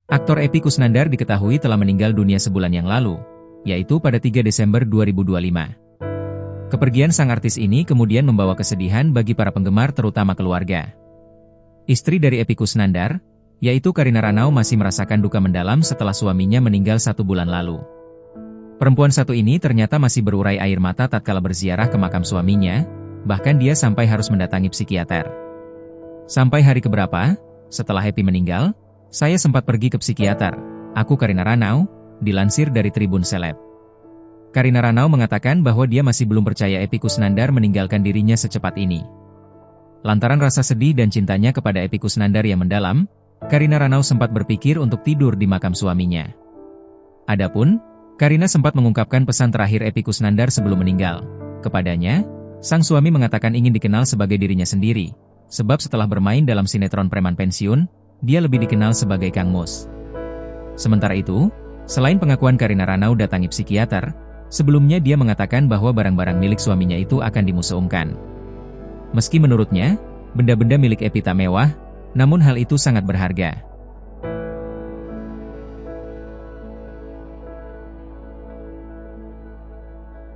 Aktor Epy Kusnandar diketahui telah meninggal dunia sebulan yang lalu, yaitu pada 3 Desember 2025. Kepergian sang artis ini kemudian membawa kesedihan bagi para penggemar terutama keluarga. Istri dari Epy Kusnandar, yaitu Karina Ranau masih merasakan duka mendalam setelah suaminya meninggal 1 bulan lalu. Perempuan satu ini ternyata masih berurai air mata tatkala berziarah ke makam suaminya, bahkan dia sampai harus mendatangi psikiater. Sampai hari keberapa, setelah Epy meninggal, saya sempat pergi ke psikiater, aku Karina Ranau, dilansir dari Tribun Seleb. Karina Ranau mengatakan bahwa dia masih belum percaya Epy Kusnandar meninggalkan dirinya secepat ini. Lantaran rasa sedih dan cintanya kepada Epy Kusnandar yang mendalam, Karina Ranau sempat berpikir untuk tidur di makam suaminya. Adapun, Karina sempat mengungkapkan pesan terakhir Epy Kusnandar sebelum meninggal. Kepadanya, sang suami mengatakan ingin dikenal sebagai dirinya sendiri, sebab setelah bermain dalam sinetron preman pensiun, dia lebih dikenal sebagai Kang Mus. Sementara itu, selain pengakuan Karina Ranau datangi psikiater, sebelumnya dia mengatakan bahwa barang-barang milik suaminya itu akan dimuseumkan. Meski menurutnya, benda-benda milik Epy tak mewah, namun hal itu sangat berharga.